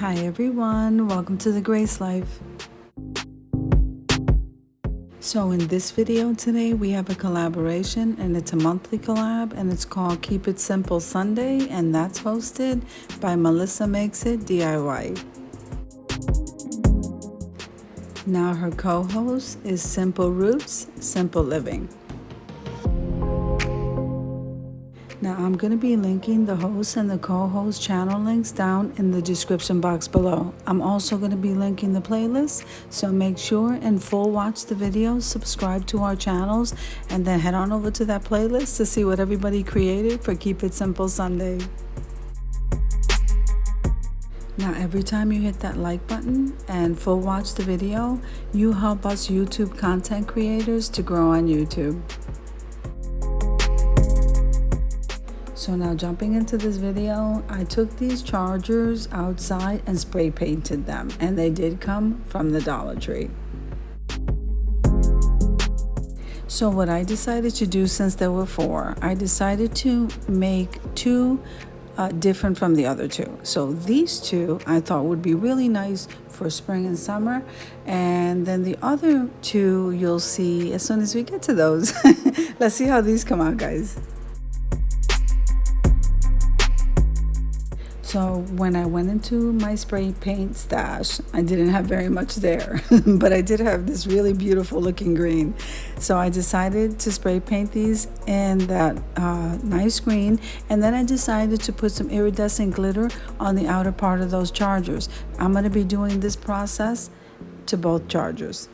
Hi everyone, welcome to the Grace Life. So in this video today we have a collaboration, and it's a monthly collab, and it's called Keep It Simple Sunday, and that's hosted by Melissa Makes It DIY. Now her co-host is Simple Roots, Simple Living. Now I'm going to be linking the host and the co-host channel links down in the description box below. I'm also going to be linking the playlist, so make sure and full watch the videos, subscribe to our channels, and then head on over to that playlist to see what everybody created for Keep It Simple Sunday. Now every time you hit that like button and full watch the video, you help us YouTube content creators to grow on YouTube. So now jumping into this video, I took these chargers outside and spray painted them, and they did come from the Dollar Tree. So what I decided to do, since there were four, I decided to make two different from the other two. So these two I thought would be really nice for spring and summer, and then the other two you'll see as soon as we get to those. Let's see how these come out, guys. So when I went into my spray paint stash, I didn't have very much there, but I did have this really beautiful looking green. So I decided to spray paint these in that nice green, and then I decided to put some iridescent glitter on the outer part of those chargers. I'm going to be doing this process to both chargers.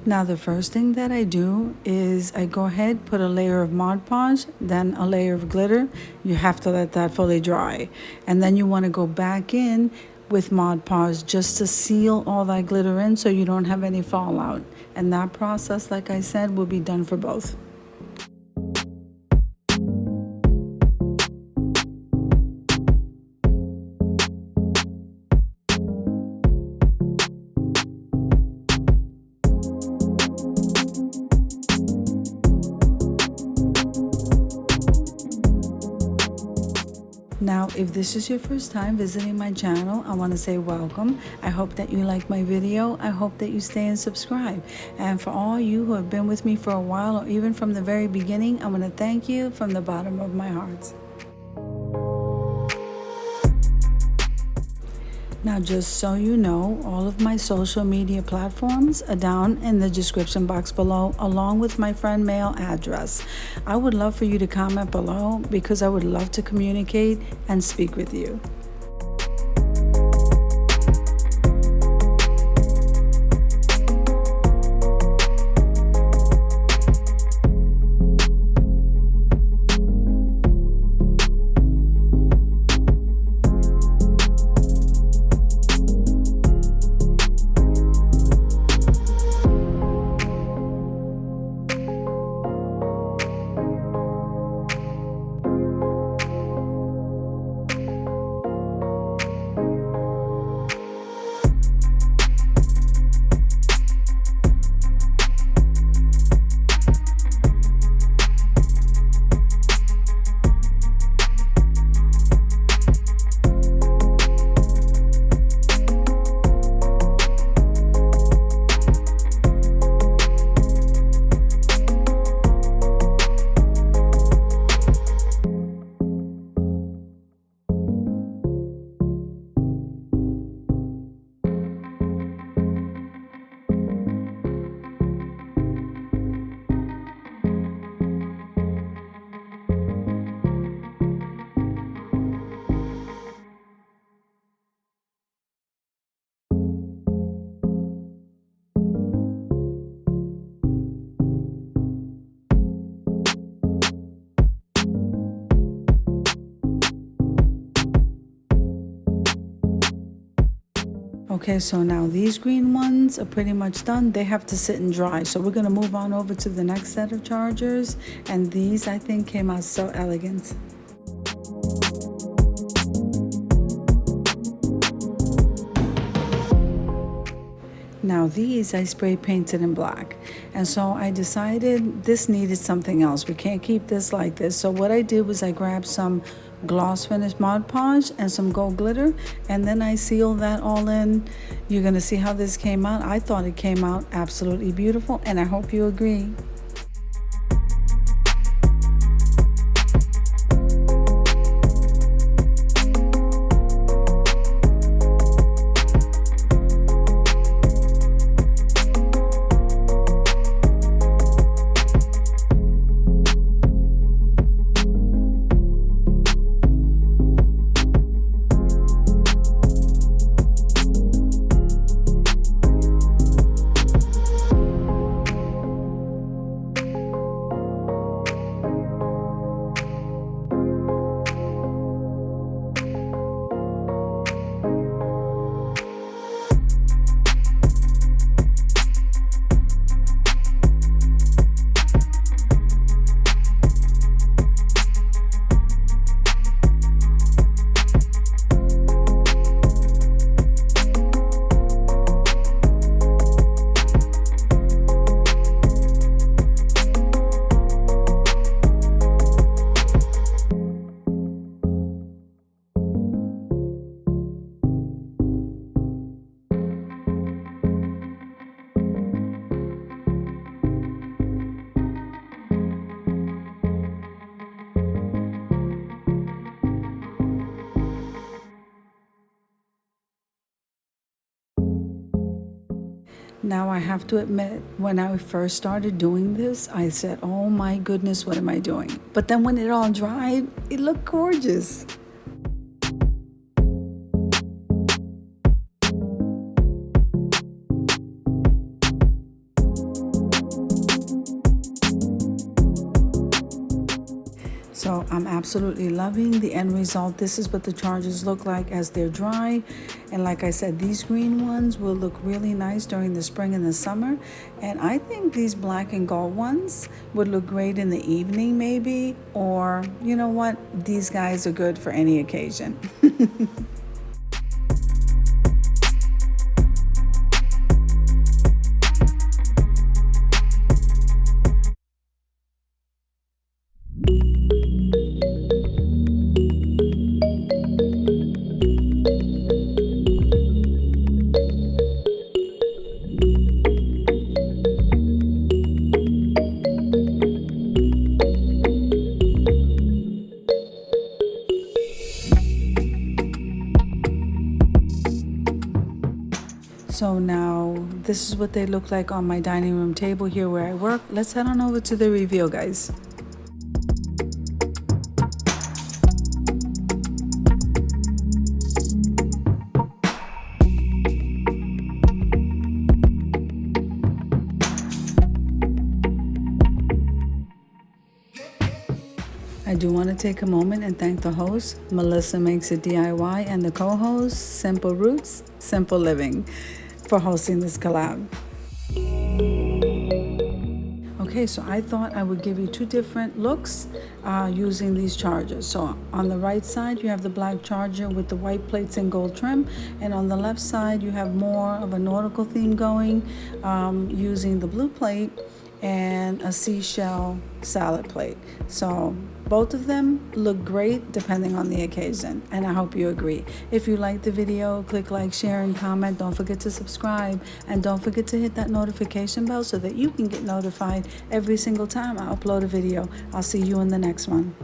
Now the first thing that I do is I go ahead, put a layer of Mod Podge, then a layer of glitter. You have to let that fully dry. And then you want to go back in with Mod Podge just to seal all that glitter in so you don't have any fallout. And that process, like I said, will be done for both. Now, if this is your first time visiting my channel, I want to say welcome. I hope that you like my video. I hope that you stay and subscribe. And for all you who have been with me for a while, or even from the very beginning, I want to thank you from the bottom of my heart. Now, just so you know, all of my social media platforms are down in the description box below, along with my friend mail address. I would love for you to comment below, because I would love to communicate and speak with you. Okay, so now these green ones are pretty much done. They have to sit and dry. So we're going to move on over to the next set of chargers. And these, I think, came out so elegant. Now these I spray painted in black. And so I decided this needed something else. We can't keep this like this. So what I did was I grabbed some gloss finish Mod Podge and some gold glitter, and then I sealed that all in. You're gonna see how this came out. I thought it came out absolutely beautiful, and I hope you agree. Now, I have to admit, when I first started doing this, I said, oh my goodness, what am I doing? But then when it all dried, it looked gorgeous. So I'm absolutely loving the end result. This is what the charges look like as they're dry. And like I said, these green ones will look really nice during the spring and the summer. And I think these black and gold ones would look great in the evening maybe. Or you know what? These guys are good for any occasion. So now this is what they look like on my dining room table here where I work. Let's head on over to the reveal, guys. I do want to take a moment and thank the host, Melissa Makes It DIY, and the co-host, Simple Roots, Simple Living, for hosting this collab. Okay, so I thought I would give you two different looks using these chargers. So on the right side, you have the black charger with the white plates and gold trim. And on the left side, you have more of a nautical theme going using the blue plate and a seashell salad plate. So both of them look great depending on the occasion, and I hope you agree. If you like the video, click like, share, and comment. Don't forget to subscribe, and don't forget to hit that notification bell so that you can get notified every single time I upload a video. I'll see you in the next one.